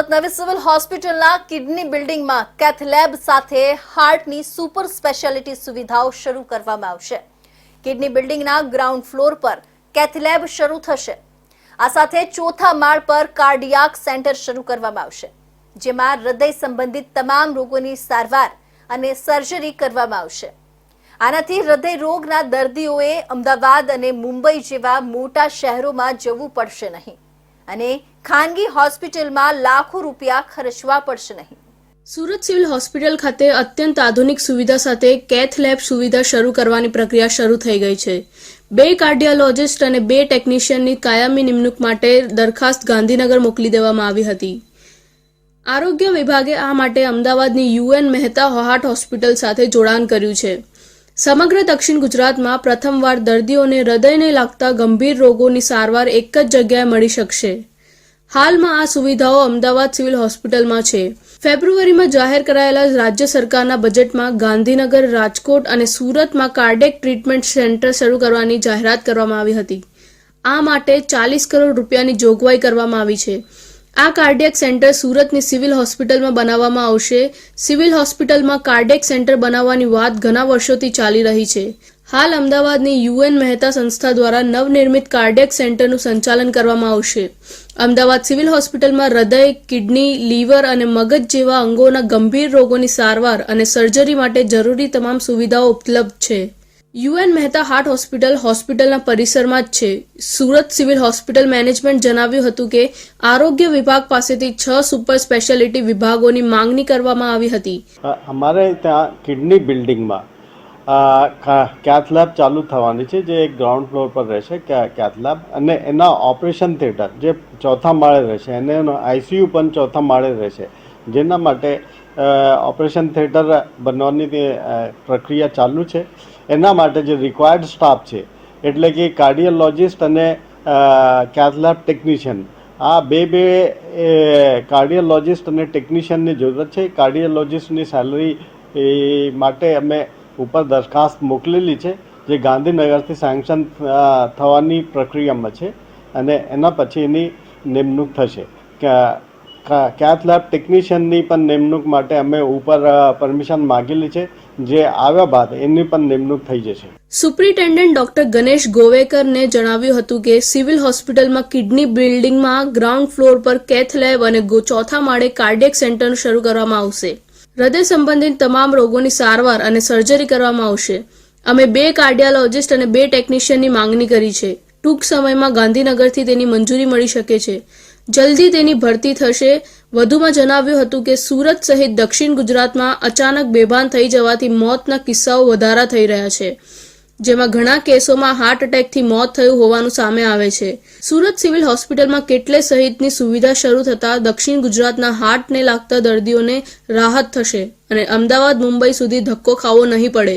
સુરત નવી સિવિલ હોસ્પિટલના કિડની બિલ્ડિંગમાં કેથ લેબ સાથે હાર્ટની સુપર સ્પેશિયાલિટી સુવિધાઓ શરૂ કરવામાં આવશે। કિડની બિલ્ડિંગના ગ્રાઉન્ડ ફ્લોર પર કેથ લેબ શરૂ થશે। આ સાથે ચોથા માળ પર કાર્ડિયાક સેન્ટર શરૂ કરવામાં આવશે, જેમાં હૃદય સંબંધિત તમામ રોગોની સારવાર અને સર્જરી કરવામાં આવશે। આનાથી હૃદય રોગના દર્દીઓએ અમદાવાદ અને મુંબઈ જેવા મોટા શહેરોમાં જવું પડશે નહીં અને ખાનગી હોસ્પિટલમાં લાખો રૂપિયા ખર્ચવા પડશે નહીં। સુરત સિવિલ હોસ્પિટલ ખાતે અત્યંત આધુનિક સુવિધા સાથે કેથ લેબ સુવિધા શરૂ કરવાની પ્રક્રિયા શરૂ થઈ ગઈ છે। 2 કાર્ડિયોલોજિસ્ટ અને 2 ટેકનિશિયનની કાયમી નિમણૂક માટે દરખાસ્ત ગાંધીનગર મોકલી દેવામાં આવી હતી। આરોગ્ય વિભાગે આ માટે અમદાવાદની UN મહેતા હાર્ટ હોસ્પિટલ સાથે જોડાણ કર્યું છે। સમગ્ર દક્ષિણ ગુજરાતમાં પ્રથમવાર દર્દીઓને હૃદયને લાગતા ગંભીર રોગોની સારવાર એક જ જગ્યાએ મળી શકશે। હાલમાં આ સુવિધાઓ અમદાવાદ સિવિલ હોસ્પિટલમાં છે। ફેબ્રુઆરીમાં જાહેર કરાયેલા રાજ્ય સરકારના બજેટમાં ગાંધીનગર, રાજકોટ અને સુરતમાં કાર્ડિયક ટ્રીટમેન્ટ સેન્ટર શરૂ કરવાની જાહેરાત કરવામાં આવી હતી। આ માટે 40 કરોડ રૂપિયાની જોગવાઈ કરવામાં આવી છે। આ કાર્ડિયક સેન્ટર સુરતની સિવિલ હોસ્પિટલમાં બનાવવામાં આવશે। સિવિલ હોસ્પિટલમાં કાર્ડિયક સેન્ટર બનાવવાની વાત ઘણા વર્ષોથી ચાલી રહી છે। હાલ અમદાવાદની UN મહેતા સંસ્થા દ્વારા નવનિર્મિત કાર્ડિયક સેન્ટરનું સંચાલન કરવામાં આવશે। અમદાવાદ સિવિલ હોસ્પિટલમાં હૃદય, કિડની, લીવર અને મગજ જેવા અંગોના ગંભીર રોગોની સારવાર અને સર્જરી માટે જરૂરી તમામ સુવિધાઓ ઉપલબ્ધ છે। UN મહેતા હાર્ટ હોસ્પિટલ હોસ્પિટલના પરિસરમાં જ છે। સુરત સિવિલ હોસ્પિટલ મેનેજમેન્ટ જણાવ્યું હતું કે આરોગ્ય વિભાગ પાસેથી 6 સુપર સ્પેશિયાલિટી વિભાગોની માંગણી કરવામાં આવી હતી। અમારે ત્યાં કિડની બિલ્ડિંગમાં કેથ લેબ ચાલુ થવાની છે, જે એક ગ્રાઉન્ડ ફ્લોર પર રહેશે કેથ લેબ, અને એના ઓપરેશન થિયેટર જે ચોથા માળે રહેશે, અને એનો ICU પણ ચોથા માળે રહેશે, જેના માટે ઓપરેશન થિયેટર બનવાની પ્રક્રિયા ચાલુ છે। એના માટે જે રિક્વાયર્ડ સ્ટાફ છે, એટલે કે કાર્ડિયોલોજિસ્ટ અને કેથ લેબ ટેકનિશિયન, આ બે કાર્ડિયોલોજિસ્ટ અને ટેકનિશિયનની જરૂરત છે। કાર્ડિયોલોજિસ્ટની સેલરી માટે અમે ઉપર દરખાસ્ત મોકલેલી છે, જે ગાંધીનગરથી સેન્કશન થવાની પ્રક્રિયામાં છે, અને એના પછી એની નિમણૂક થશે। કેથ લેબ ટેકનિશિયનની પણ નિમણૂક માટે અમે ઉપર પરમિશન માંગેલી છે, જે આવ્યા બાદ એની પણ નિમણૂક થઈ જશે। સુપ્રિન્ટેન્ડન્ટ ડોક્ટર ગણેશ ગોવેકરને જણાવ્યું હતું કે સિવિલ હોસ્પિટલમાં કિડની બિલ્ડિંગમાં ગ્રાઉન્ડ ફ્લોર પર કેથ લેબ અને ચોથા માળે કાર્ડિયક સેન્ટર શરૂ કરવામાં આવશે। હૃદય સંબંધિત તમામ રોગોની સારવાર અને સર્જરી કરવામાં આવશે। અમે 2 કાર્ડિયોલોજિસ્ટ અને 2 ટેકનિશિયનની માંગણી કરી છે। ટૂંક સમયમાં ગાંધીનગરથી તેની મંજૂરી મળી શકે છે। જલ્દી તેની ભરતી થશે। વધુમાં જણાવ્યું હતું કે સુરત સહિત દક્ષિણ ગુજરાતમાં અચાનક બેભાન થઈ જવાથી મોતના કિસ્સાઓ વધારા થઈ રહ્યા છે, જેમાં ઘણા કેસોમાં હાર્ટ એટેકથી મોત થયું હોવાનું સામે આવે છે। સુરત સિવિલ હોસ્પિટલમાં કેટલે સહિતની સુવિધા શરૂ થતાં દક્ષિણ ગુજરાતના હાર્ટને લાગતા દર્દીઓને રાહત થશે અને અમદાવાદ, મુંબઈ સુધી ધક્કો ખાવો નહીં પડે।